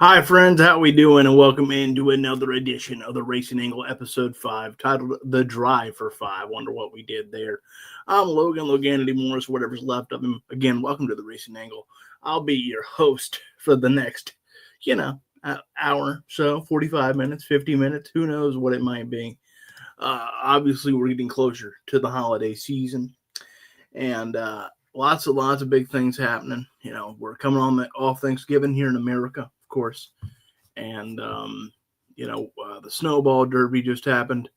Hi, friends. How we doing? And welcome into another edition of the Racing Angle Episode 5, titled The Drive for 5. Wonder what we did there. I'm Loganity Morris, whatever's left of him. Again, welcome to the Racing Angle. I'll be your host for the next, hour, so 45 minutes, 50 minutes. Who knows what it might be. Obviously, we're getting closer to the holiday season. And lots of big things happening. We're coming off Thanksgiving here in America, of course, and the snowball derby just happened.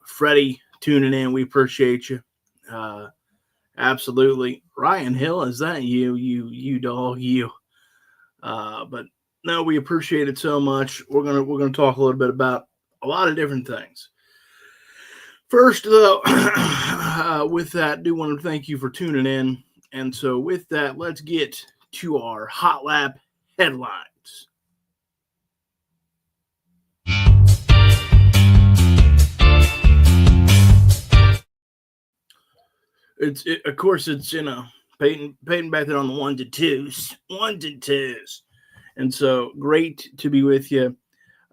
Freddie tuning in, we appreciate you. Absolutely. Ryan Hill, is that you dog, you? But no, we appreciate it so much. We're gonna talk a little bit about a lot of different things. First, though, with that, I do want to thank you for tuning in. And so with that, let's get to our Hot Lap headlines. Of course, it's, Peyton back there on the ones and twos. And so great to be with you.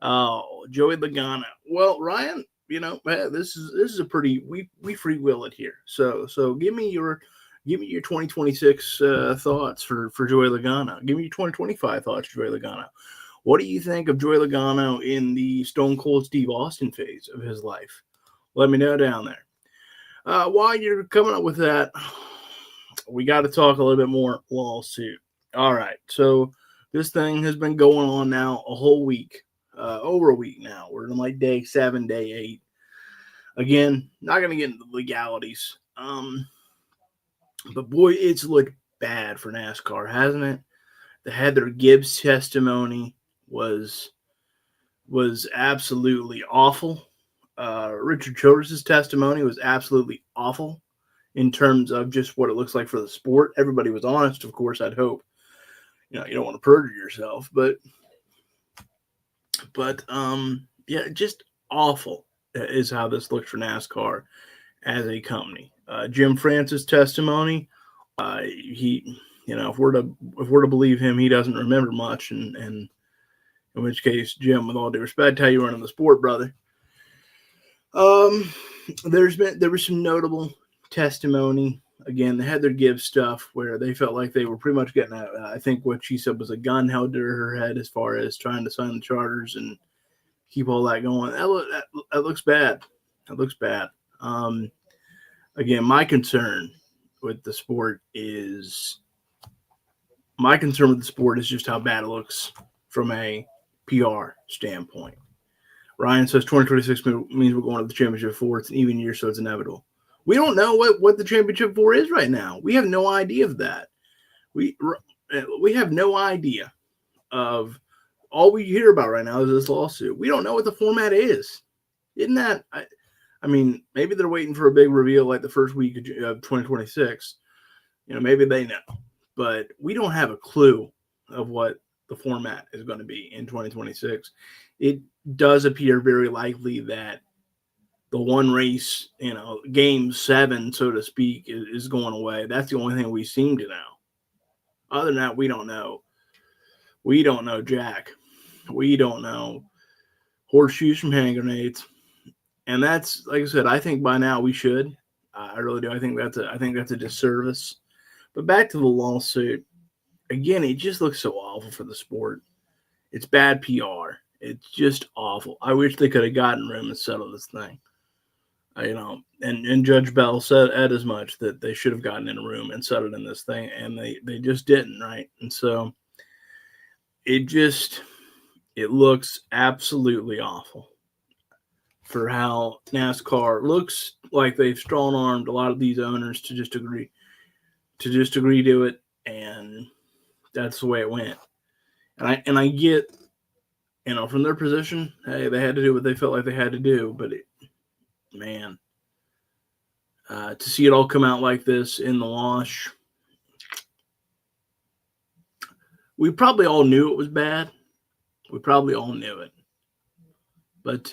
Joey Logano. Well, Ryan, this is a pretty, we free will it here. So give me your 2026 thoughts for Joey Logano. Give me your 2025 thoughts for Joey Logano. What do you think of Joey Logano in the Stone Cold Steve Austin phase of his life? Let me know down there. While you're coming up with that, we got to talk a little bit more lawsuit. All right, so this thing has been going on now a whole week. Over a week now. We're in like day 7, day 8. Again, not going to get into the legalities. But boy, it's looked bad for NASCAR, hasn't it? The Heather Gibbs testimony was absolutely awful. Richard Childress' testimony was absolutely awful in terms of just what it looks like for the sport. Everybody was honest, of course, I'd hope. You don't want to perjure yourself, but just awful is how this looks for NASCAR as a company. Jim Francis' testimony, if we're to believe him, he doesn't remember much, and in which case, Jim, with all due respect, how you running the sport, brother. There was some notable testimony. Again, the Heather Gibbs stuff where they felt like they were pretty much getting I think what she said was a gun held to her head as far as trying to sign the charters and keep all that going. That looks bad. That looks bad. Again, my concern with the sport is just how bad it looks from a PR standpoint. Ryan says 2026 means we're going to the championship 4. It's an even year, so it's inevitable. We don't know what the championship 4 is right now. We have no idea of that. We have no idea of. All we hear about right now is this lawsuit. We don't know what the format is. Isn't that? Maybe they're waiting for a big reveal like the first week of 2026. Maybe they know. But we don't have a clue of what the format is going to be in 2026. It does appear very likely that the one race, game 7, so to speak, is going away. That's the only thing we seem to know. Other than that, we don't know. We don't know jack. We don't know horseshoes from hand grenades. And that's, like I said, I think by now we should. I really do. I think that's a disservice. But back to the lawsuit. Again, it just looks so awful for the sport. It's bad PR. It's just awful. I wish they could have gotten room and settled this thing. And Judge Bell said as much, that they should have gotten in a room and settled in this thing, and they just didn't, right? And so it looks absolutely awful for how NASCAR looks like they've strong-armed a lot of these owners to just agree to it, and that's the way it went. And I get, from their position, hey, they had to do what they felt like they had to do, but to see it all come out like this in the wash, we probably all knew it was bad. We probably all knew it. But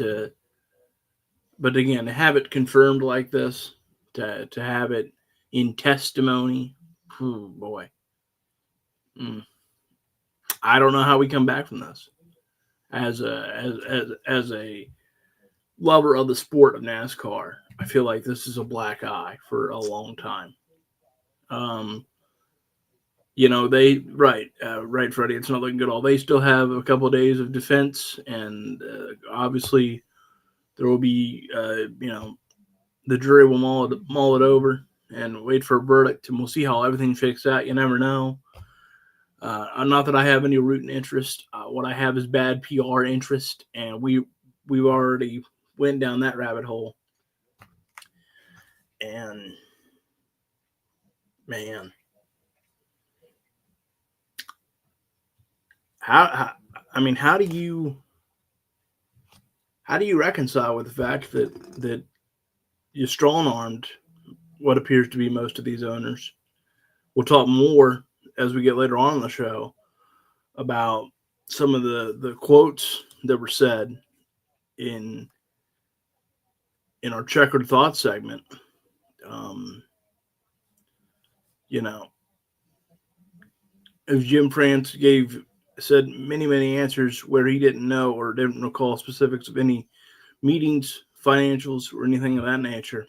again, to have it confirmed like this, to have it in testimony, oh boy. I don't know how we come back from this as a lover of the sport of NASCAR. I feel like this is a black eye for a long time. Um, right, Freddie. It's not looking good. All they still have a couple of days of defense, and obviously there will be, the jury will mull it over and wait for a verdict, and we'll see how everything shakes out. You never know. Not that I have any rooting interest. What I have is bad PR interest, and we've already went down that rabbit hole. And man, how how do you reconcile with the fact that you strong armed what appears to be most of these owners? We'll talk more as we get later on in the show about some of the quotes that were said in our Checkered Thoughts segment. Um, you know, as Jim France said many answers where he didn't know or didn't recall specifics of any meetings, financials, or anything of that nature.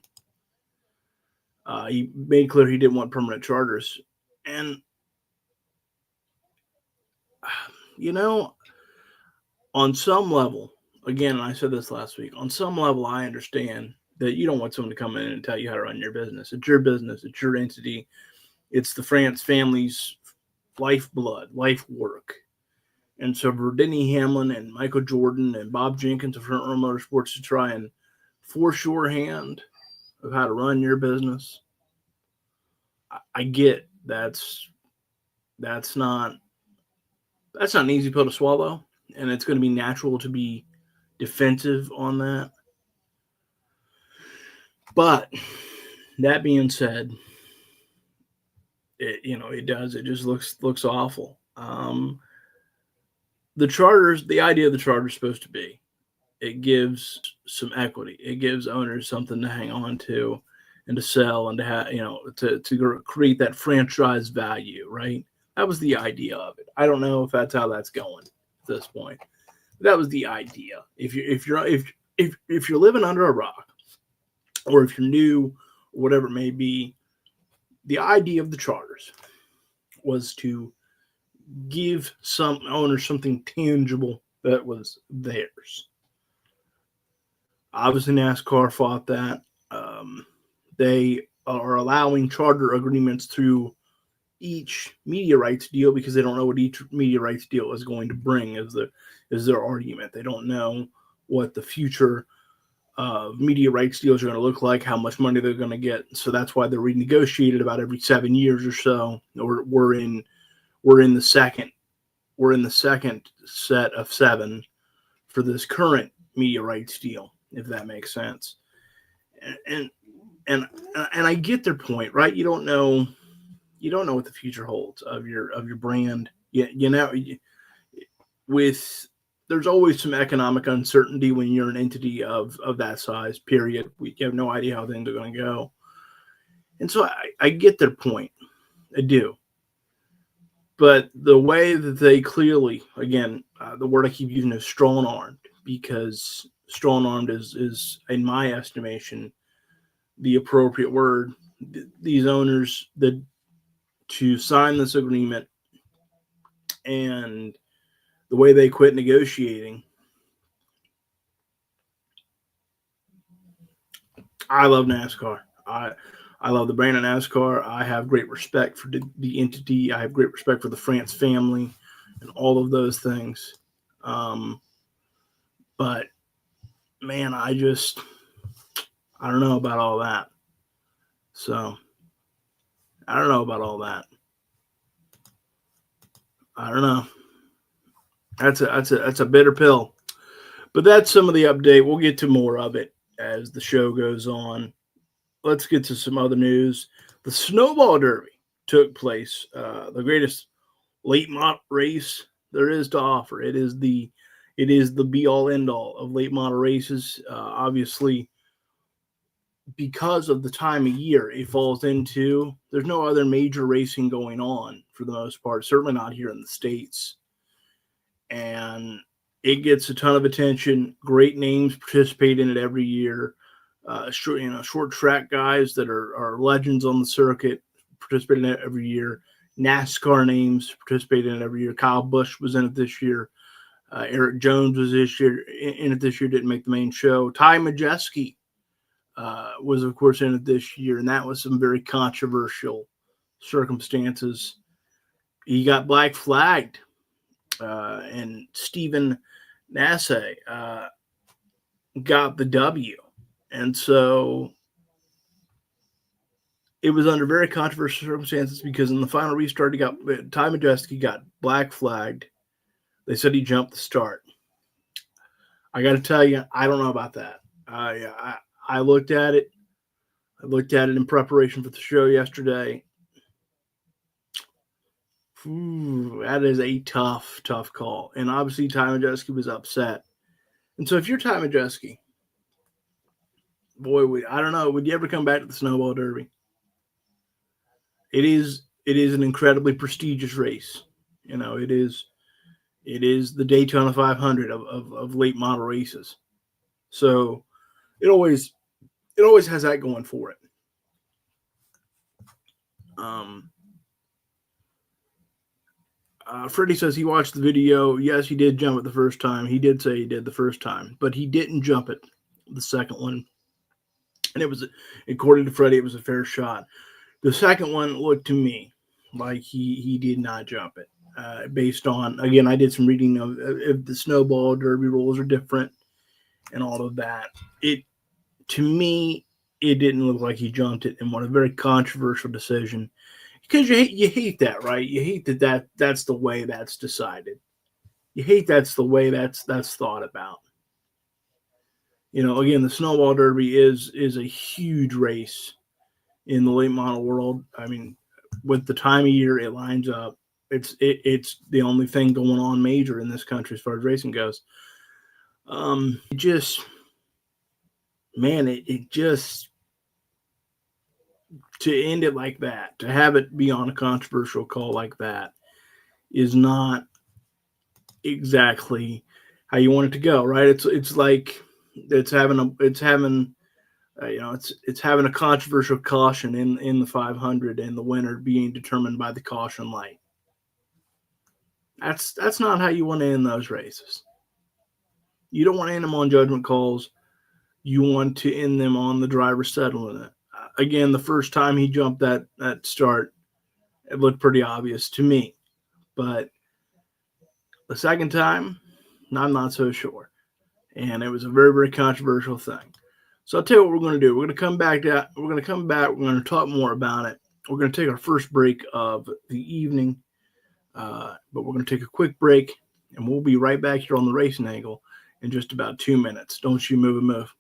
He made clear he didn't want permanent charters. And, on some level, again, I said this last week, on some level, I understand that you don't want someone to come in and tell you how to run your business. It's your business. It's your entity. It's the France family's lifeblood, life work. And so for Denny Hamlin and Michael Jordan and Bob Jenkins of Front Row Motorsports to try and force your hand of how to run your business, I get that's not an easy pill to swallow, and it's going to be natural to be defensive on that. But that being said, it just looks awful. The idea of the charter is supposed to be, it gives some equity. It gives owners something to hang on to and to sell and to have, to create that franchise value, right? That was the idea of it. I don't know if that's how that's going at this point. That was the idea. If you're living under a rock, or if you're new, or whatever it may be, the idea of the charters was to give some owners something tangible that was theirs. Obviously, NASCAR fought that. They are allowing charter agreements through each media rights deal because they don't know what each media rights deal is going to bring is their argument. They don't know what the future media rights deals are going to look like, how much money they're going to get. So that's why they're renegotiated about every 7 years or so. We're in the second set of 7 for this current media rights deal, if that makes sense. And I get their point, right? You don't know what the future holds of your brand. There's always some economic uncertainty when you're an entity of that size, period. We have no idea how things are going to go. And so I get their point. I do. But the way that they clearly, again, the word I keep using is strong-armed, because strong-armed is, in my estimation, the appropriate word. These owners to sign this agreement, and the way they quit negotiating. I love NASCAR. I love the brand of NASCAR. I have great respect for the entity. I have great respect for the France family and all of those things. But man, I don't know about all that. So I don't know about all that. I don't know. That's a bitter pill. But that's some of the update. We'll get to more of it as the show goes on. Let's get to some other news. The Snowball Derby took place. The greatest late model race there is to offer. It is the be all end all of late model races. Obviously, because of the time of year it falls into, there's no other major racing going on for the most part. Certainly not here in the States. and it gets a ton of attention. Great names participate in it every year. Short track guys that are legends on the circuit participate in it every year. NASCAR names participate in it every year. Kyle Busch was in it this year. Eric Jones was in it this year, didn't make the main show. Ty Majeski was, of course, in it this year, and that was some very controversial circumstances. He got black flagged, and Stephen Nasse got the W. And so it was under very controversial circumstances because in the final restart, Ty Majeski got black flagged. They said he jumped the start. I got to tell you, I don't know about that. I looked at it. I looked at it in preparation for the show yesterday. That is a tough call. And obviously, Ty Majeski was upset. And so if you're Ty Majeski, boy, I don't know, would you ever come back to the Snowball Derby? It is an incredibly prestigious race. You know, it is the Daytona 500 of late model races. So it always has that going for it. Freddie says he watched the video. Yes, he did jump it the first time. He did say he did the first time, but he didn't jump it the second one. And it was, according to Freddie, it was a fair shot. The second one looked to me like he did not jump it. Based on, again, I did some reading of if the Snowball Derby rules are different and all of that. To me, it didn't look like he jumped it, and what a very controversial decision. Because you hate that, right? You hate that's the way that's decided. You hate that's the way that's thought about. You know, again, the Snowball Derby is a huge race in the late model world. I mean, with the time of year it lines up, it's the only thing going on major in this country as far as racing goes. It just to end it like that, to have it be on a controversial call like that, is not exactly how you want it to go, right? It's like it's having a controversial caution in the 500 and the winner being determined by the caution light. That's not how you want to end those races. You don't want to end them on judgment calls. You want to end them on the driver settling it. Again, the first time he jumped that start, it looked pretty obvious to me. But the second time, I'm not so sure. And it was a very, very controversial thing. So I'll tell you what we're going to do. We're going to come back. We're going to talk more about it. We're going to take our first break of the evening. But we're going to take a quick break, and we'll be right back here on the Racing Angle in just about 2 minutes. Don't you move a move.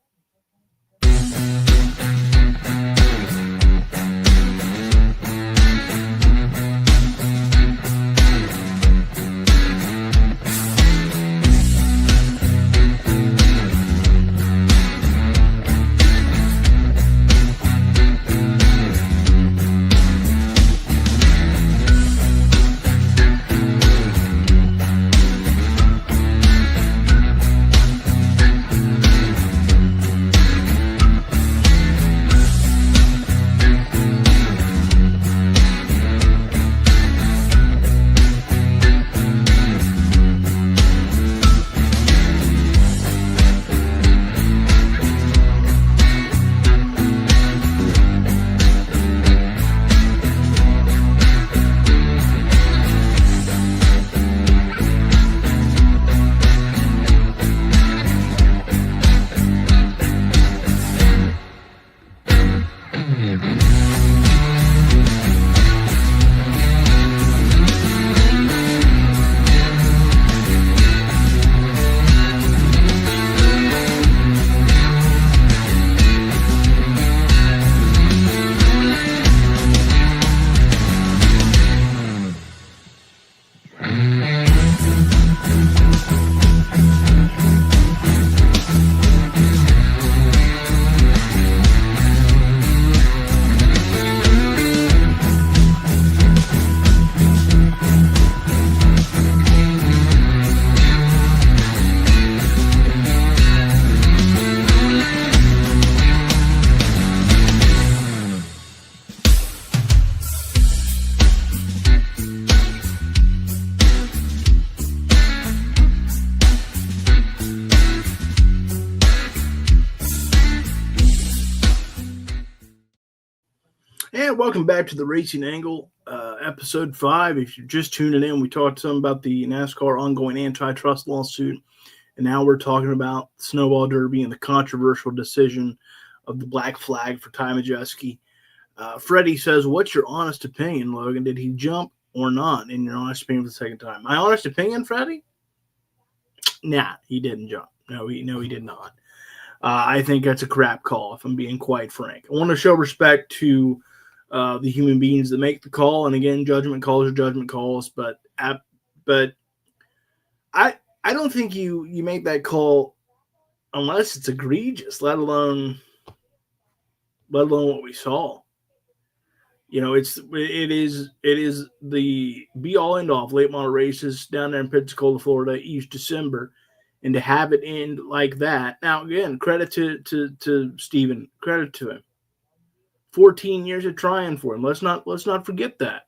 And welcome back to the Racing Angle, episode 5. If you're just tuning in, we talked some about the NASCAR ongoing antitrust lawsuit, and now we're talking about the Snowball Derby and the controversial decision of the black flag for Ty Majeski. Freddie says, what's your honest opinion, Logan? Did he jump or not, in your honest opinion, for the second time? My honest opinion, Freddie? Nah, he didn't jump. No, he did not. I think that's a crap call, if I'm being quite frank. I want to show respect to the human beings that make the call, and again, judgment calls are judgment calls. But I don't think you make that call unless it's egregious, let alone what we saw. You know, it is the be all end all of late model races down there in Pensacola, Florida, each December. And to have it end like that. Now, again, credit to Steven. Credit to him. 14 years of trying for him. Let's not forget that.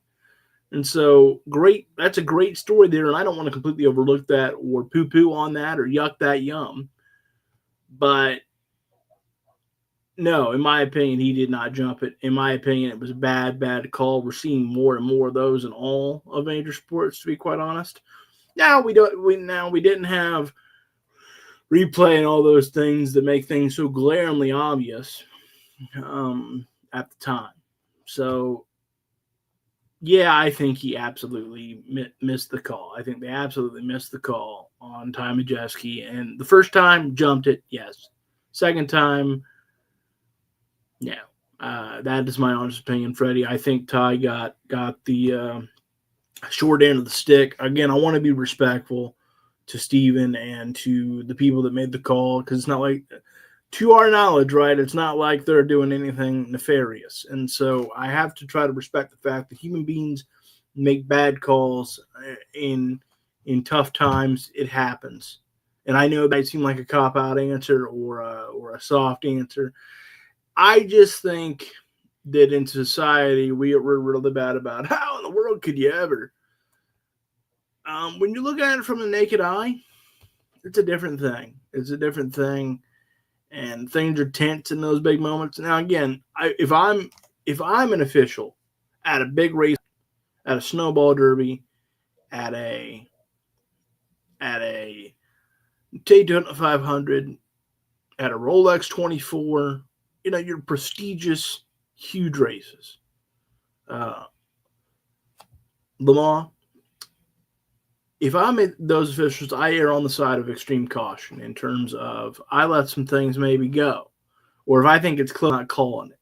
And so, great. That's a great story there, and I don't want to completely overlook that or poo-poo on that or yuck that yum. But, no, in my opinion, he did not jump it. In my opinion, it was a bad call. We're seeing more and more of those in all of major sports, to be quite honest. Now, we didn't have replay and all those things that make things so glaringly obvious at the time. So, yeah, I think he absolutely missed the call. I think they absolutely missed the call on Ty Majeski. And the first time, jumped it, yes. Second time, no. That is my honest opinion, Freddie. I think Ty got the short end of the stick. Again, I want to be respectful to Steven and to the people that made the call, because it's not like, to our knowledge, right, it's not like they're doing anything nefarious. And so I have to try to respect the fact that human beings make bad calls in tough times. It happens. And I know it might seem like a cop-out answer or a soft answer. I just think that in society, we're really bad about how in the world could you ever? When you look at it from the naked eye, it's a different thing. It's a different thing, and things are tense in those big moments. Now, again, if I'm an official at a big race, at a snowball derby, at a Daytona 500, at a Rolex 24, your prestigious, huge races, Le Mans. If I'm at those officials, I err on the side of extreme caution in terms of I let some things maybe go. Or if I think it's close, I'm not calling it.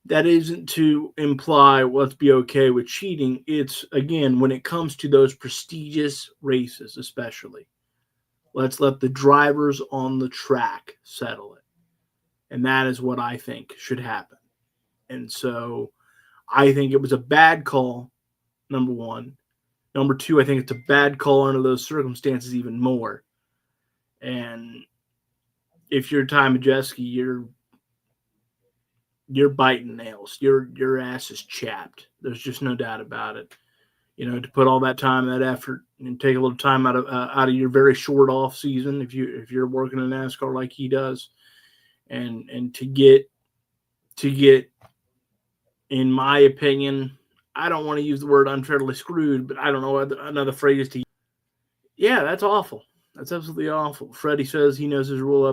That isn't to imply let's be okay with cheating. It's, again, when it comes to those prestigious races especially, let's let the drivers on the track settle it. And that is what I think should happen. And so I think it was a bad call, number one. Number two, I think it's a bad call under those circumstances even more. And if you're Ty Majeski, you're biting nails. Your ass is chapped. There's just no doubt about it. To put all that time, that effort, and take a little time out of your very short off season, if you're working in NASCAR like he does, and to get, in my opinion, I don't want to use the word unfairly screwed, but I don't know another phrase to use. Yeah, that's awful. That's absolutely awful. Freddie says he knows his rule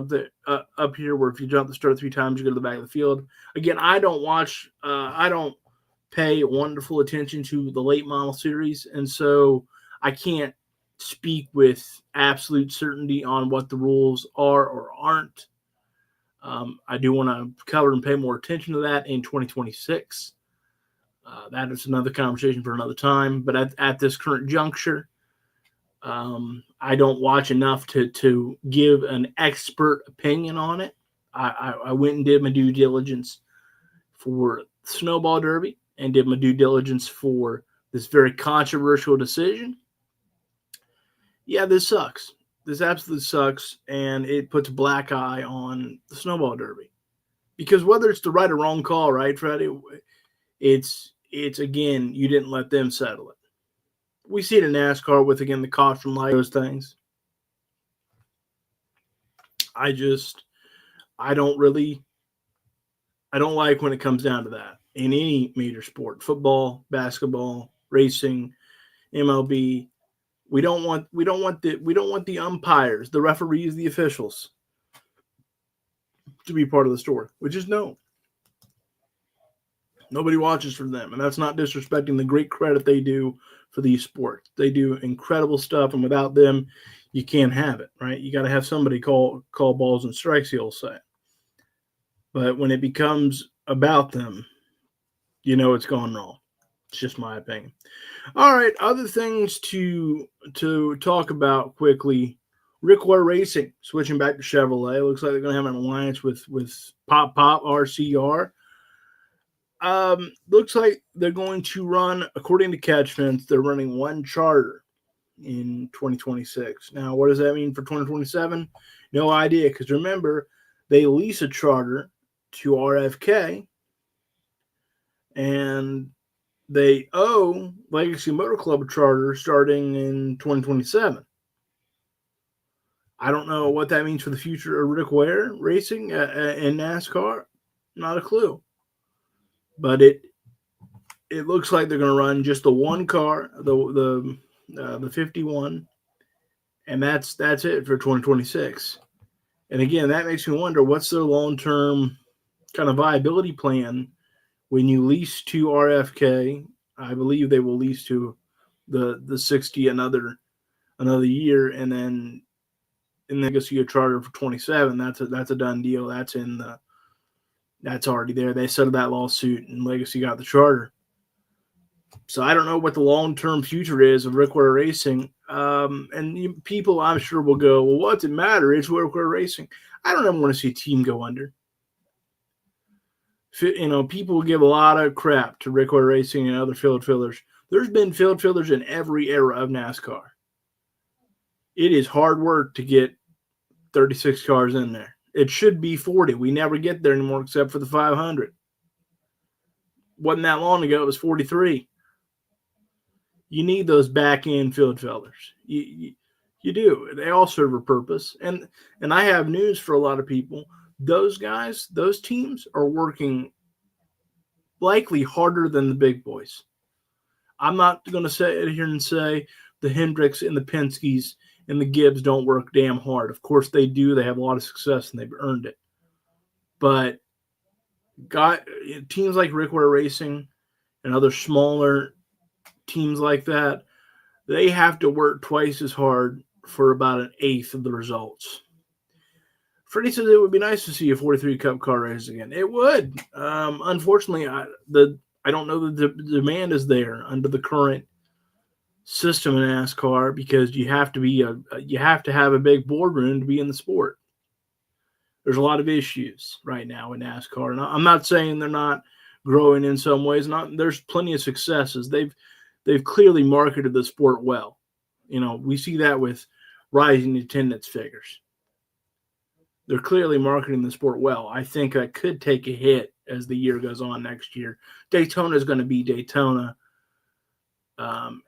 up here where if you jump the start 3 times, you go to the back of the field. Again, I don't pay wonderful attention to the late model series, and so I can't speak with absolute certainty on what the rules are or aren't. I do want to cover and pay more attention to that in 2026. That is another conversation for another time. But at this current juncture, I don't watch enough to give an expert opinion on it. I went and did my due diligence for Snowball Derby and did my due diligence for this very controversial decision. Yeah, this sucks. This absolutely sucks, and it puts a black eye on the Snowball Derby. Because whether it's the right or wrong call, right, Freddie, it's again, you didn't let them settle it. We see it in NASCAR with, again, the caution light, those things. I don't like when it comes down to that. in any major sport, football, basketball, racing, MLB. We don't want the umpires, the referees, the officials to be part of the story. Which is no. Nobody watches for them, and that's not disrespecting the great credit they do for these sports. They do incredible stuff, and without them, you can't have it, right? You got to have somebody call balls and strikes. You'll say, but when it becomes about them, it's gone wrong. It's just my opinion. All right, other things to talk about quickly. Rick Ware Racing switching back to Chevrolet. Looks like they're going to have an alliance with Pop RCR. Looks like they're going to run, according to Catchfence, they're running one charter in 2026. Now, what does that mean for 2027? No idea, because remember, they lease a charter to RFK, and they owe Legacy Motor Club a charter starting in 2027. I don't know what that means for the future of Rick Ware Racing in NASCAR. Not a clue. But it looks like they're going to run just the one car, the 51, and that's it for 2026. And again, that makes me wonder, what's their long-term kind of viability plan when you lease to RFK. I believe they will lease to the 60 another year, and then Legacy a charter for 27. That's a done deal. That's already there. They settled that lawsuit, and Legacy got the charter. So I don't know what the long-term future is of Rick Ware Racing. And people, I'm sure, will go, well, what's it matter? It's Rick Ware Racing. I don't ever want to see a team go under. People will give a lot of crap to Rick Ware Racing and other field fillers. There's been field fillers in every era of NASCAR. It is hard work to get 36 cars in there. It should be 40. We never get there anymore except for the 500. Wasn't that long ago. It was 43. You need those back-end field fillers. You do. They all serve a purpose. And I have news for a lot of people. Those guys, those teams are working likely harder than the big boys. I'm not going to sit here and say the Hendricks and the Penske's and the Gibbs don't work damn hard. Of course they do. They have a lot of success and they've earned it. But teams like Rick Ware Racing and other smaller teams like that, they have to work twice as hard for about an eighth of the results. Freddie says it would be nice to see a 43 Cup car race again. It would. Unfortunately, I don't know that the demand is there under the current system in NASCAR, because you have to have a big boardroom to be in the sport. There's a lot of issues right now in NASCAR, and I'm not saying they're not growing in some ways. There's plenty of successes. They've clearly marketed the sport well. We see that with rising attendance figures. They're clearly marketing the sport well. I think that could take a hit as the year goes on next year. Daytona is going to be Daytona.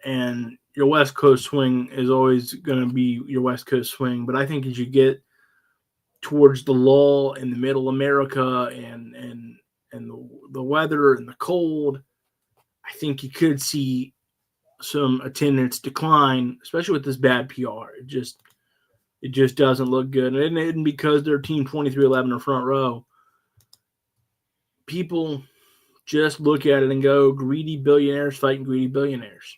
And your West Coast swing is always going to be your West Coast swing. But I think as you get towards the lull in the middle America and the weather and the cold, I think you could see some attendance decline, especially with this bad PR. It just doesn't look good. And it isn't because they're Team 2311 or front row. People just look at it and go, greedy billionaires fighting greedy billionaires.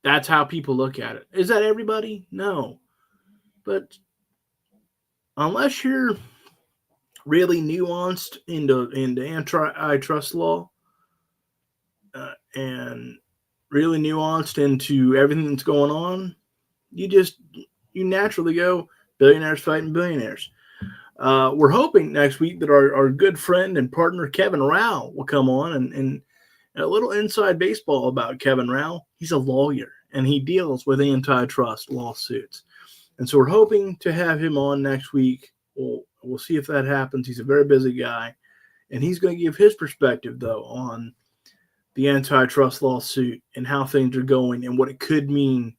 That's how people look at it. Is that everybody? No. But unless you're really nuanced into antitrust law and really nuanced into everything that's going on, you naturally go billionaires fighting billionaires. We're hoping next week that our good friend and partner Kevin Rao will come on and a little inside baseball about Kevin Rao. He's a lawyer and he deals with antitrust lawsuits. And so we're hoping to have him on next week. We'll see if that happens. He's a very busy guy, and he's going to give his perspective, though, on the antitrust lawsuit and how things are going and what it could mean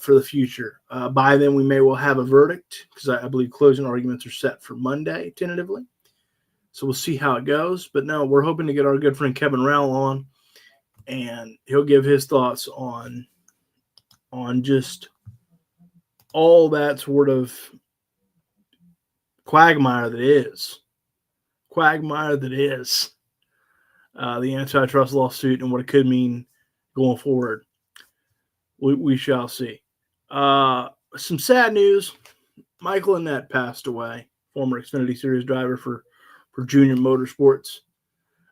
for the future. By then, we may well have a verdict, because I believe closing arguments are set for Monday, tentatively. So we'll see how it goes. But no, we're hoping to get our good friend Kevin Rowell on, and he'll give his thoughts on just all that sort of quagmire that is the antitrust lawsuit and what it could mean going forward. We shall see. Some sad news. Michael Annett passed away, former Xfinity Series driver for Junior Motorsports.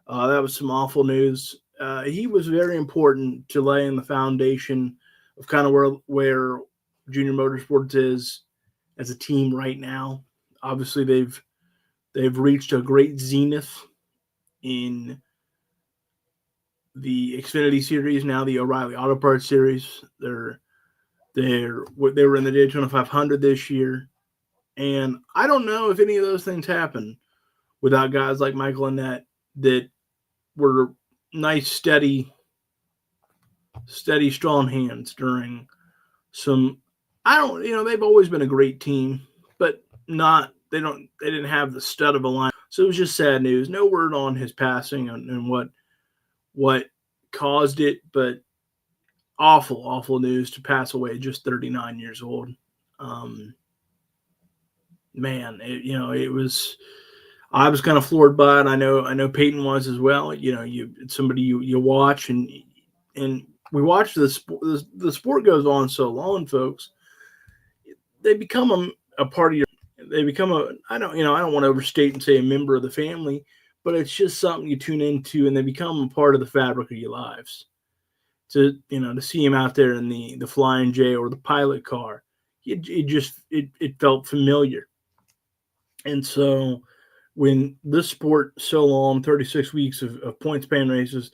That was some awful news. He was very important to laying the foundation of kind of where Junior Motorsports is as a team right now. Obviously, they've reached a great zenith in the Xfinity Series, now the O'Reilly Auto Parts Series. They were in the Daytona 500 this year, and I don't know if any of those things happen without guys like Michael Annett that were nice, steady, strong hands during some. They've always been a great team, but they didn't have the stud of a line. So it was just sad news. No word on his passing and what caused it, but awful news to pass away just 39 years old. It was. I was kind of floored by it. I know Peyton was as well. It's somebody you watch and we watch the sport. The sport goes on so long, folks. They become a part of your. They become I don't want to overstate and say a member of the family, but it's just something you tune into, and they become a part of the fabric of your lives. To see him out there in the Flying J or the pilot car, it felt familiar, and so. When this sport so long, 36 weeks of point span races,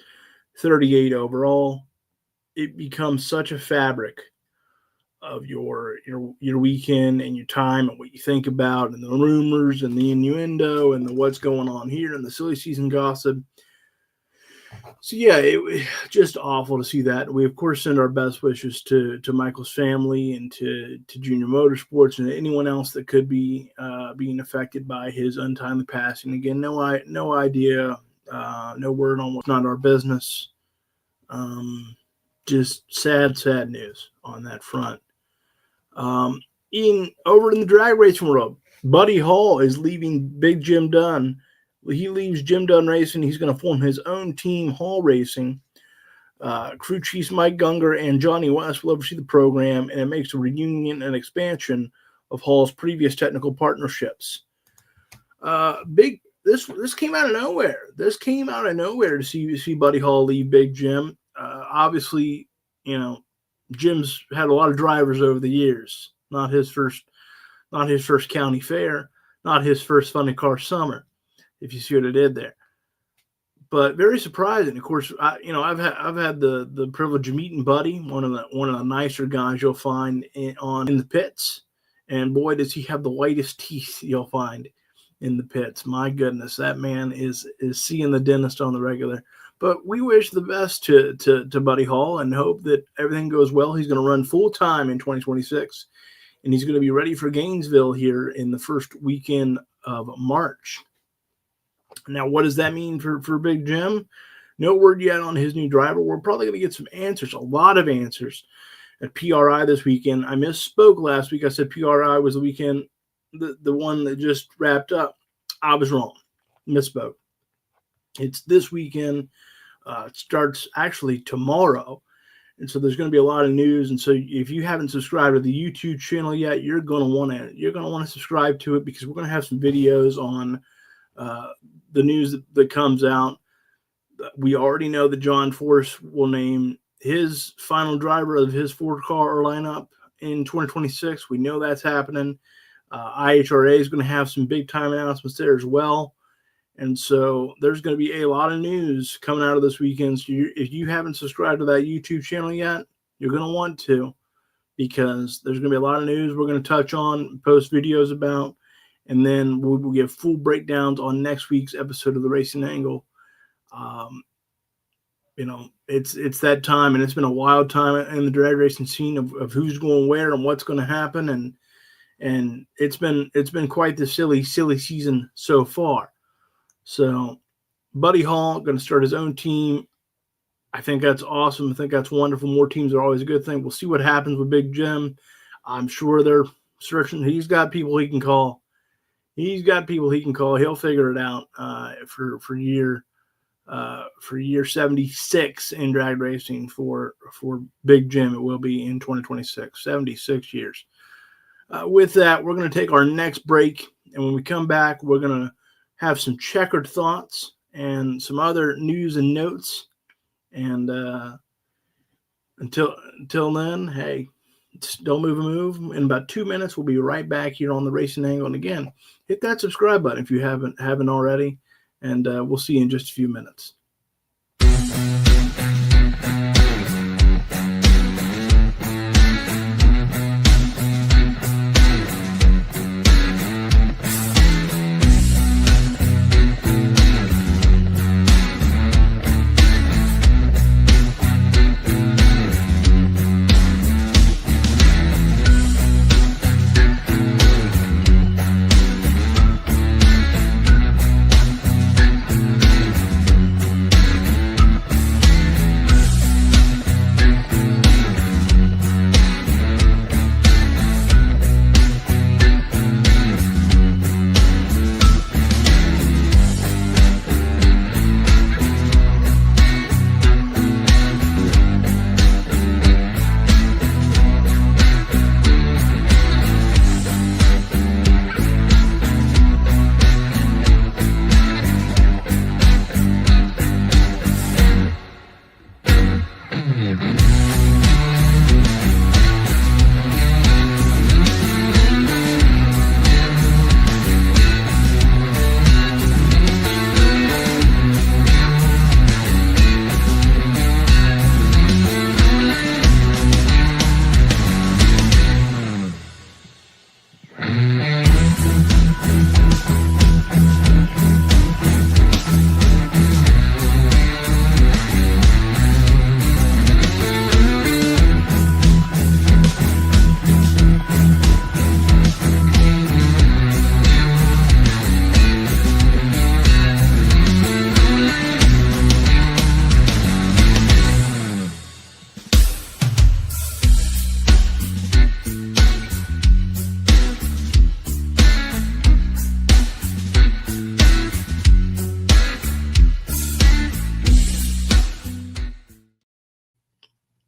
38 overall, it becomes such a fabric of your weekend and your time and what you think about and the rumors and the innuendo and the what's going on here and the silly season gossip. So yeah, it just awful to see that. We of course send our best wishes to Michael's family and to Junior Motorsports and anyone else that could be being affected by his untimely passing. Again, no idea, no word on what's not our business. Just sad news on that front. Over in the drag racing world, Buddy Hall is leaving Big Jim Dunn. He leaves Jim Dunn Racing. He's going to form his own team, Hall Racing. Crew chiefs Mike Gunger and Johnny West will oversee the program, and it makes a reunion and expansion of Hall's previous technical partnerships. This came out of nowhere. This came out of nowhere to see Buddy Hall leave Big Jim. Obviously, Jim's had a lot of drivers over the years. Not his first county fair. Not his first funny car summer. If you see what I did there, but very surprising. Of course, I've had the privilege of meeting Buddy, one of the nicer guys you'll find in the pits, and boy, does he have the whitest teeth you'll find in the pits. My goodness, that man is seeing the dentist on the regular. But we wish the best to Buddy Hall and hope that everything goes well. He's going to run full time in 2026, and he's going to be ready for Gainesville here in the first weekend of March. Now, what does that mean for Big Jim? No word yet on his new driver. We're probably going to get some answers, a lot of answers at PRI this weekend. I misspoke last week. I said PRI was the weekend, the one that just wrapped up. I was wrong. Misspoke. It's this weekend. It starts actually tomorrow. And so there's going to be a lot of news. And so if you haven't subscribed to the YouTube channel yet, you're going to want to subscribe to it, because we're going to have some videos on the news that comes out. We already know that John Force will name his final driver of his Ford car lineup in 2026. We know that's happening. IHRA is going to have some big time announcements there as well. And so there's going to be a lot of news coming out of this weekend. So if you haven't subscribed to that YouTube channel yet, you're going to want to, because there's going to be a lot of news we're going to touch on, post videos about. And then we'll give full breakdowns on next week's episode of the Racing Angle. It's that time, and it's been a wild time in the drag racing scene of who's going where and what's going to happen, and it's been quite the silly season so far. So Buddy Hall going to start his own team. I think that's awesome. I think that's wonderful. More teams are always a good thing. We'll see what happens with Big Jim. I'm sure they're searching. He's got people he can call. He'll figure it out for year 76 in drag racing for Big Jim. It will be in 2026. 76 years. With that, we're going to take our next break, and when we come back, we're going to have some checkered thoughts and some other news and notes. And until then, hey, don't move a move. In about 2 minutes, we'll be right back here on the Racing Angle. And again, hit that subscribe button if you haven't already. And we'll see you in just a few minutes.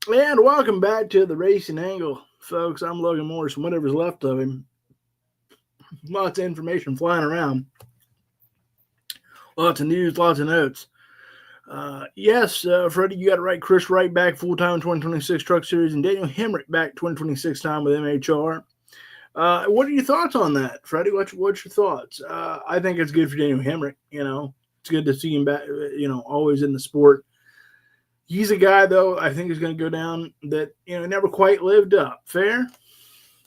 And welcome back to the Racing Angle, folks. I'm Logan Morris, and whatever's left of him. Lots of information flying around. Lots of news, lots of notes. Yes, Freddie, you got it right. Chris Wright back full-time in 2026 Truck Series, and Daniel Hemrick back 2026 time with MHR. What are your thoughts on that, Freddie? What's your thoughts? I think it's good for Daniel Hemrick. It's good to see him back, always in the sport. He's a guy, though, I think is going to go down that, never quite lived up. Fair?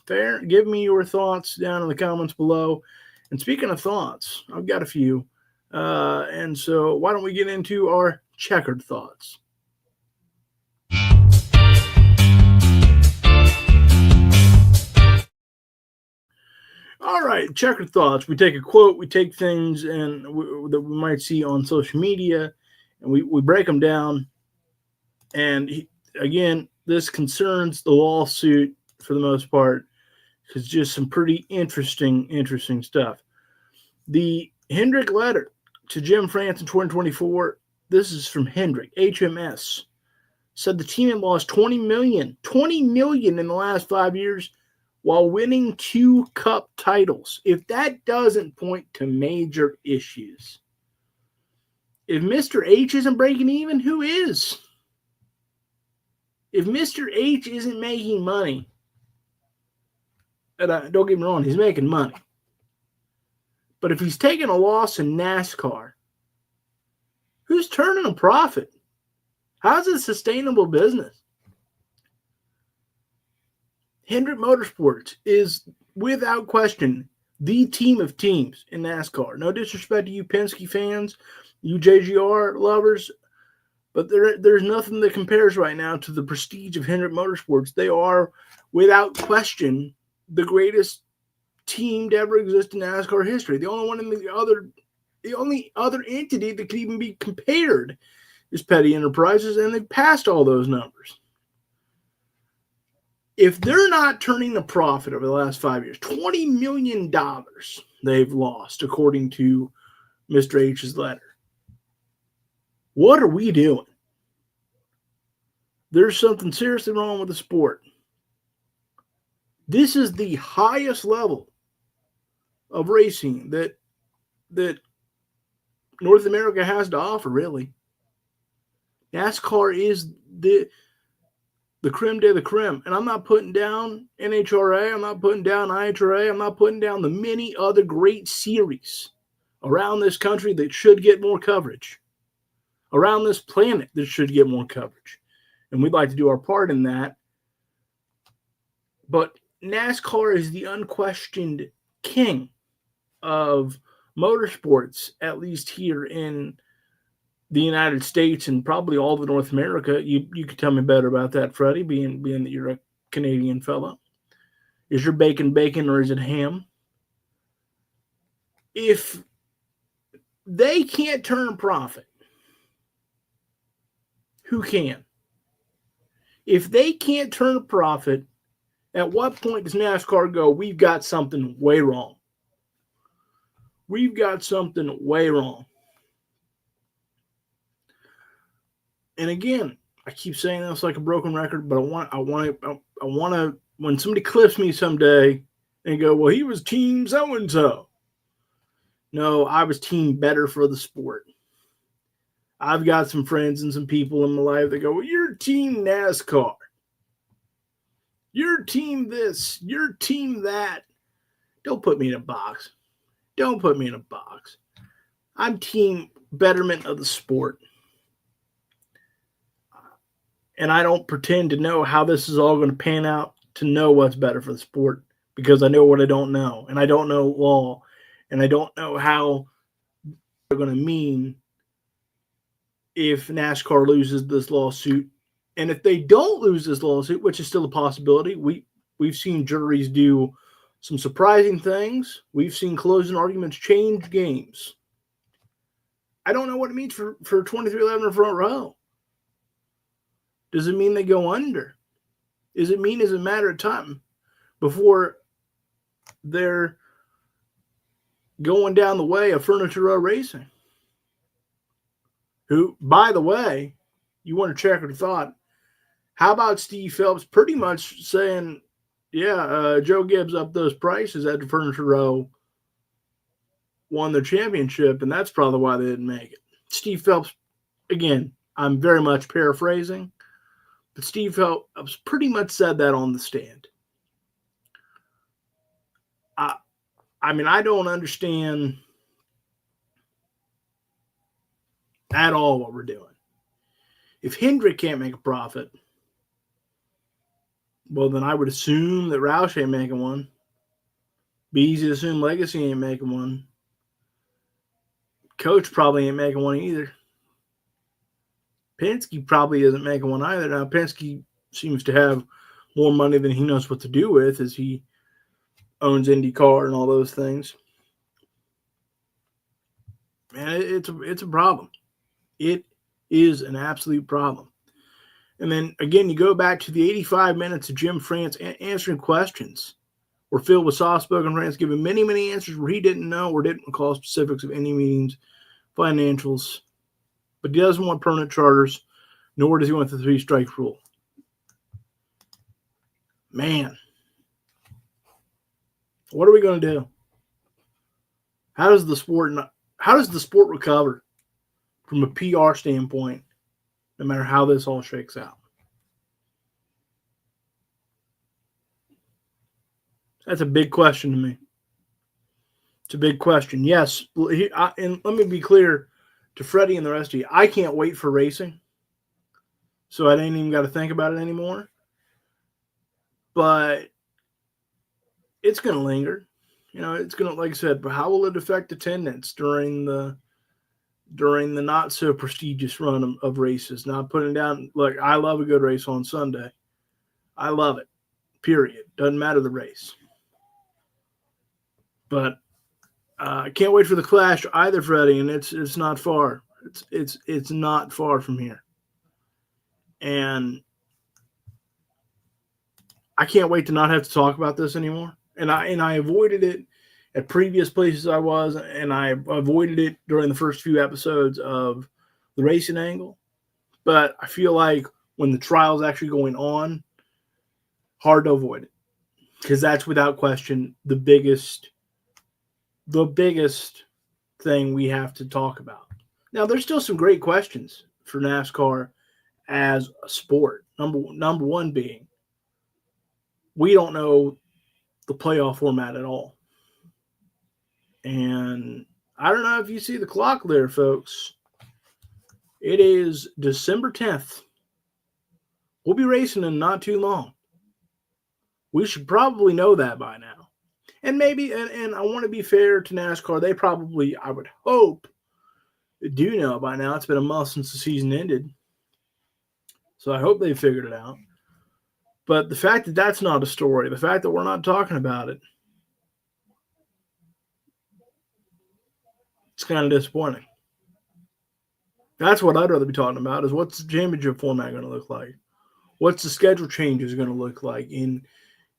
Give me your thoughts down in the comments below. And speaking of thoughts, I've got a few. And so why don't we get into our checkered thoughts? All right, checkered thoughts. We take a quote, we take things that we might see on social media, and we break them down. And again, this concerns the lawsuit for the most part. It's just some pretty interesting stuff. The Hendrick letter to Jim France in 2024, this is from Hendrick, HMS, said the team had lost $20 million in the last 5 years while winning 2 cup titles. If that doesn't point to major issues, if Mr. H isn't breaking even, who is? If Mr. H isn't making money, and don't get me wrong, he's making money. But if he's taking a loss in NASCAR, who's turning a profit? How's it a sustainable business? Hendrick Motorsports is, without question, the team of teams in NASCAR. No disrespect to you Penske fans, you JGR lovers, but there's nothing that compares right now to the prestige of Hendrick Motorsports. They are, without question, the greatest team to ever exist in NASCAR history. The only one in the other The only other entity that could even be compared is Petty Enterprises, and they've passed all those numbers. If they're not turning a profit over the last 5 years, $20 million they've lost, according to Mr. H's letter. What are we doing? There's something seriously wrong with the sport. This is the highest level of racing that North America has to offer, really. NASCAR is the creme de la creme. And I'm not putting down NHRA. I'm not putting down IHRA. I'm not putting down the many other great series around this country that should get more coverage. Around this planet that should get more coverage. And we'd like to do our part in that. But NASCAR is the unquestioned king of motorsports, at least here in the United States and probably all of North America. You could tell me better about that, Freddie, being that you're a Canadian fellow. Is your bacon or is it ham? If they can't turn a profit, who can? If they can't turn a profit, at what point does NASCAR go, we've got something way wrong? We've got something way wrong. And again, I keep saying this like a broken record, but I want to, when somebody clips me someday and go, well, he was team so-and-so. No, I was team better for the sport. I've got some friends and some people in my life that go, well, you're team NASCAR. You're team this. You're team that. Don't put me in a box. Don't put me in a box. I'm team betterment of the sport. And I don't pretend to know how this is all going to pan out to know what's better for the sport, because I know what I don't know. And I don't know law. And I don't know how they're going to mean if NASCAR loses this lawsuit. And if they don't lose this lawsuit, which is still a possibility, we've seen juries do some surprising things. We've seen closing arguments change games. I don't know what it means for 23-11 in front row. Does it mean they go under? Does it mean it's a matter of time before they're going down the way of Furniture Row Racing? Who, by the way, you want to Checkered Thought, how about Steve Phelps pretty much saying, yeah, Joe Gibbs upped those prices at the Furniture Row, won their championship, and that's probably why they didn't make it. Steve Phelps, again, I'm very much paraphrasing, but Steve Phelps pretty much said that on the stand. I mean, I don't understand at all what we're doing. If Hendrick can't make a profit, well, then I would assume that Roush ain't making one. Be easy to assume Legacy ain't making one. Coach probably ain't making one either. Penske probably isn't making one either. Now, Penske seems to have more money than he knows what to do with, as he owns IndyCar and all those things. Man, it's a problem. It is an absolute problem. And then, again, you go back to the 85 minutes of Jim France answering questions, were filled with soft-spoken rants, giving many, many answers where he didn't know or didn't recall specifics of any meetings, financials. But he doesn't want permanent charters, nor does he want the 3-strike rule. Man, what are we going to do? How does the sport recover from a PR standpoint, no matter how this all shakes out? That's a big question to me. It's a big question. Yes, and let me be clear to Freddie and the rest of you. I can't wait for racing, so I ain't even got to think about it anymore. But it's going to linger. You know, it's going to, like I said, but how will it affect attendance during the not so prestigious run of races? Not putting down, look, I love a good race on Sunday. I love it. Period. Doesn't matter the race. But I can't wait for the Clash either, Freddie, and it's not far. It's not far from here, and I can't wait to not have to talk about this anymore. And I avoided it at previous places I was, and I avoided it during the first few episodes of the racing angle. But I feel like when the trial's actually going on, hard to avoid it, because that's without question the biggest thing we have to talk about. Now, there's still some great questions for NASCAR as a sport. Number one being, we don't know the playoff format at all. And I don't know if you see the clock there, folks. It is December 10th. We'll be racing in not too long. We should probably know that by now. And maybe, and I want to be fair to NASCAR, they probably, I would hope, do know by now. It's been a month since the season ended. So I hope they figured it out. But the fact that that's not a story, the fact that we're not talking about it, it's kind of disappointing. That's what I'd rather be talking about, is what's the championship format going to look like? What's the schedule changes going to look like in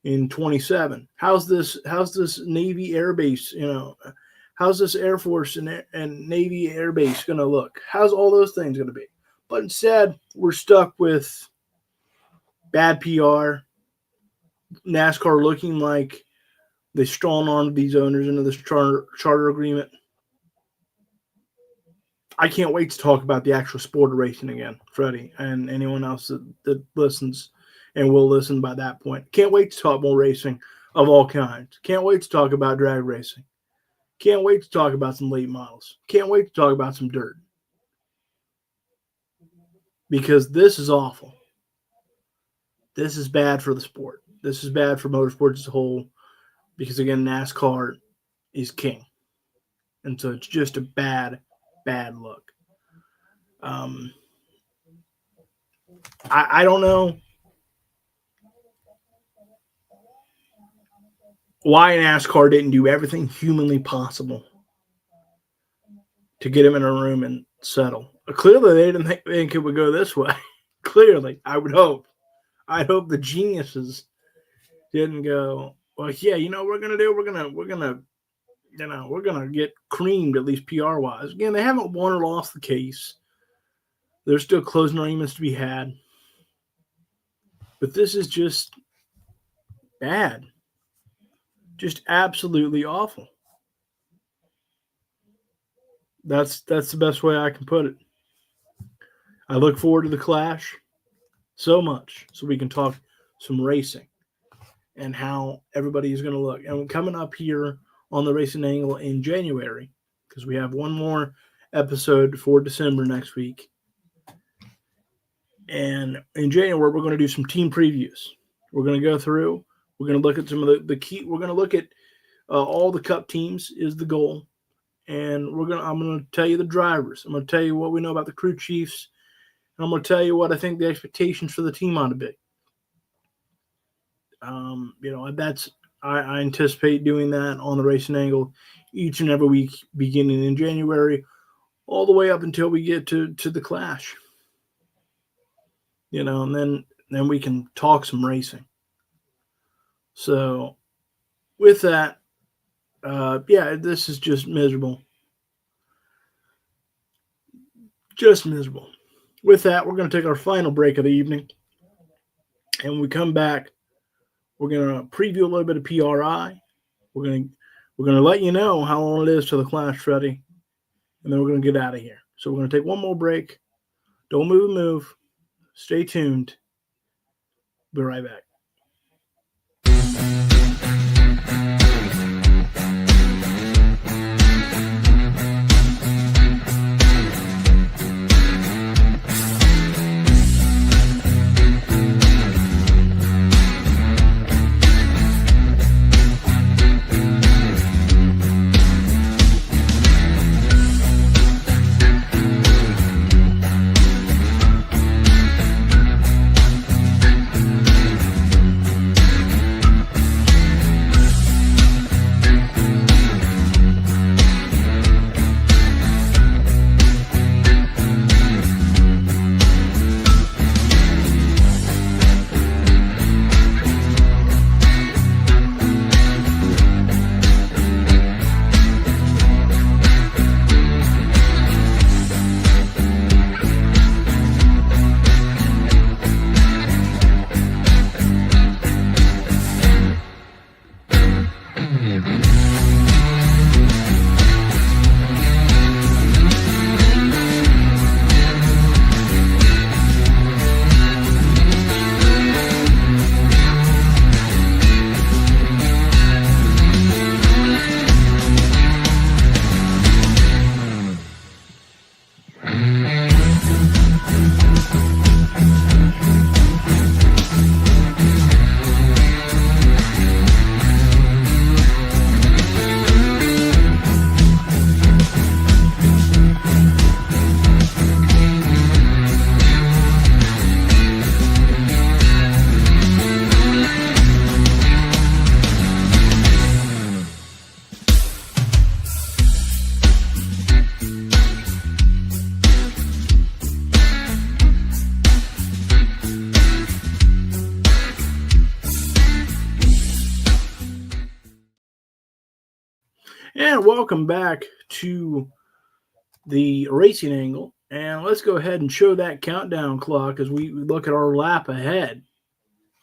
27? How's this Navy Air Base, how's this Air Force and Navy Air Base going to look? How's all those things going to be? But instead, we're stuck with bad PR, NASCAR looking like they strong-armed these owners into this charter agreement. I can't wait to talk about the actual sport of racing again, Freddie, and anyone else that listens and will listen by that point. Can't wait to talk more racing of all kinds. Can't wait to talk about drag racing. Can't wait to talk about some late models. Can't wait to talk about some dirt. Because this is awful. This is bad for the sport. This is bad for motorsports as a whole, because, again, NASCAR is king. And so it's just a bad look. I don't know why NASCAR didn't do everything humanly possible to get him in a room and settle. Clearly, they didn't think it would go this way. Clearly, I would hope. I hope the geniuses didn't go, well, yeah, we're gonna get creamed, at least PR wise. Again, they haven't won or lost the case. There's still closing arguments to be had. But this is just bad. Just absolutely awful. That's the best way I can put it. I look forward to the Clash so much, so we can talk some racing and how everybody is going to look. And coming up here on the Racing Angle in January, because we have one more episode for December next week. And in January, we're going to do some team previews. We're going to go through. We're going to look at some of the key. We're going to look at all the Cup teams is the goal. And I'm going to tell you the drivers. I'm going to tell you what we know about the crew chiefs. And I'm going to tell you what I think the expectations for the team ought to be. I anticipate doing that on the Racing Angle each and every week, beginning in January, all the way up until we get to the Clash. And then we can talk some racing. So with that, this is just miserable. Just miserable. With that, we're going to take our final break of the evening. And when we come back, we're going to preview a little bit of PRI. We're going to let you know how long it is to the Clash, Freddie. And then we're going to get out of here. So we're going to take one more break. Don't move. Stay tuned. Be right back. And welcome back to the racing angle. And let's go ahead and show that countdown clock as we look at our lap ahead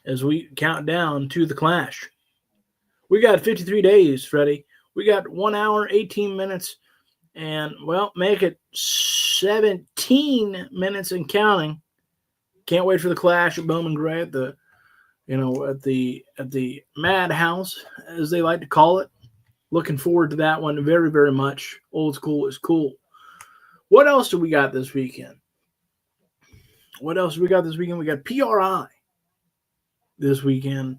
as we count down to the clash. We got 53 days, Freddie. We got 1 hour, 18 minutes, and, well, make it 17 minutes and counting. Can't wait for the clash at Bowman Gray at the Madhouse, as they like to call it. Looking forward to that one very, very much. Old school is cool. What else do we got this weekend? We got PRI this weekend,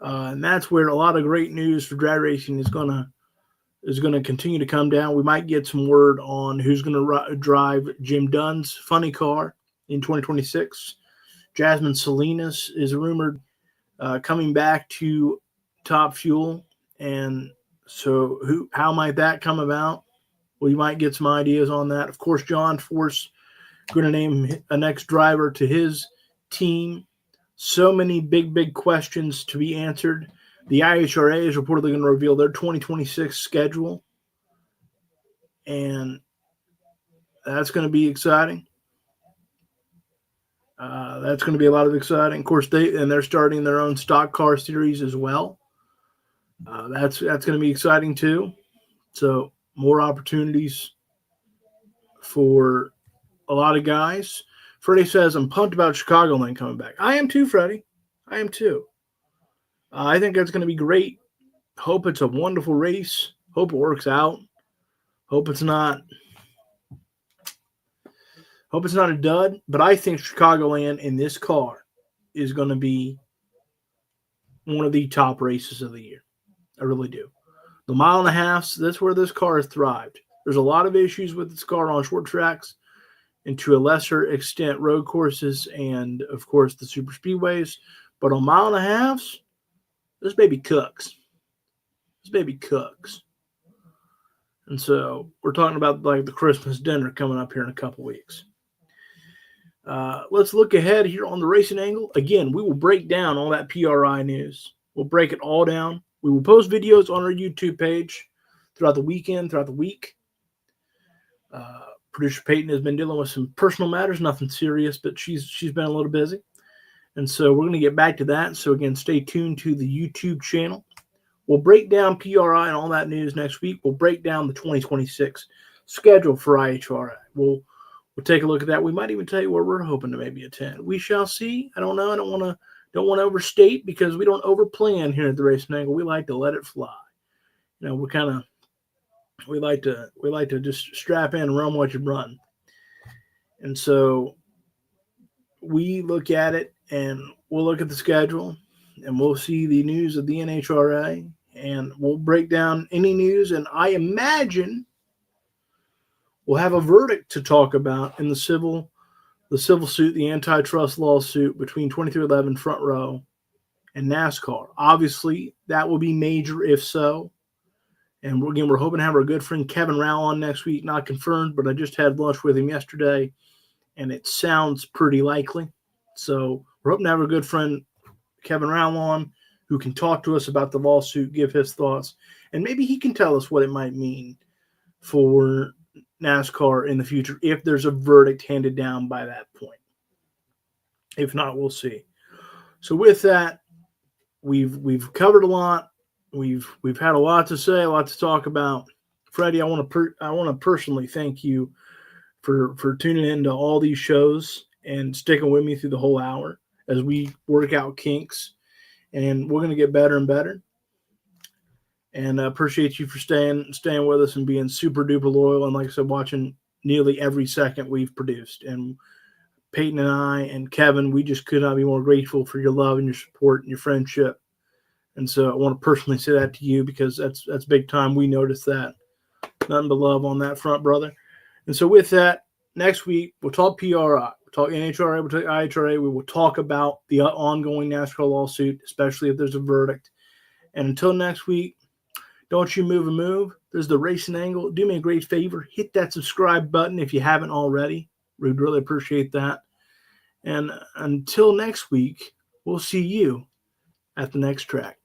and that's where a lot of great news for drag racing is gonna continue to come down. We might get some word on who's gonna drive Jim Dunn's funny car in 2026. Jasmine Salinas is rumored coming back to Top Fuel, and so how might that come about? Well, you might get some ideas on that. Of course, John Force going to name a next driver to his team. So many big questions to be answered. The IHRA is reportedly going to reveal their 2026 schedule, and that's going to be exciting. That's going to be a lot of exciting. Of course, they're starting their own stock car series as well. That's going to be exciting too. So more opportunities for a lot of guys. Freddie says, I'm pumped about Chicagoland coming back. I am too, Freddie. I am too. I think that's going to be great. Hope it's a wonderful race. Hope it works out. Hope it's not a dud. But I think Chicagoland in this car is going to be one of the top races of the year. I really do. The mile and a half, that's where this car has thrived. There's a lot of issues with this car on short tracks, and to a lesser extent road courses and, of course, the super speedways. But on mile and a halves, this baby cooks. And so we're talking about like the Christmas dinner coming up here in a couple weeks. Let's look ahead here on the racing angle. Again, we will break down all that PRI news. We'll break it all down. We will post videos on our YouTube page throughout the weekend, throughout the week. Producer Peyton has been dealing with some personal matters, nothing serious, but she's been a little busy. And so we're going to get back to that. So, again, stay tuned to the YouTube channel. We'll break down PRI and all that news next week. We'll break down the 2026 schedule for IHRA. We'll take a look at that. We might even tell you where we're hoping to maybe attend. We shall see. I don't know. I don't want to overstate because we don't overplan here at the Racing Angle. We like to let it fly. You know, we like to just strap in and run what you run. And so we look at it and we'll look at the schedule and we'll see the news of the NHRA and we'll break down any news. And I imagine we'll have a verdict to talk about in the civil suit, the antitrust lawsuit between 2311 Front Row and NASCAR. Obviously, that will be major if so. And we're hoping to have our good friend Kevin Rowell on next week. Not confirmed, but I just had lunch with him yesterday, and it sounds pretty likely. So we're hoping to have our good friend Kevin Rowell on, who can talk to us about the lawsuit, give his thoughts, and maybe he can tell us what it might mean for NASCAR in the future if there's a verdict handed down by that point. If not, we'll see. So with that, we've covered a lot. We've had a lot to say, a lot to talk about. Freddie, I want to personally thank you for tuning into all these shows and sticking with me through the whole hour as we work out kinks, and we're going to get better and better. And I appreciate you for staying with us and being super duper loyal. And like I said, watching nearly every second we've produced. And Peyton and I and Kevin, we just could not be more grateful for your love and your support and your friendship. And so I want to personally say that to you because that's big time. We noticed that. Nothing but love on that front, brother. And so with that, next week, we'll talk PRI. We'll talk NHRA. We'll talk IHRA. We will talk about the ongoing NASCAR lawsuit, especially if there's a verdict. And until next week, don't you move a move. There's the Racing Angle. Do me a great favor. Hit that subscribe button if you haven't already. We'd really appreciate that. And until next week, we'll see you at the next track.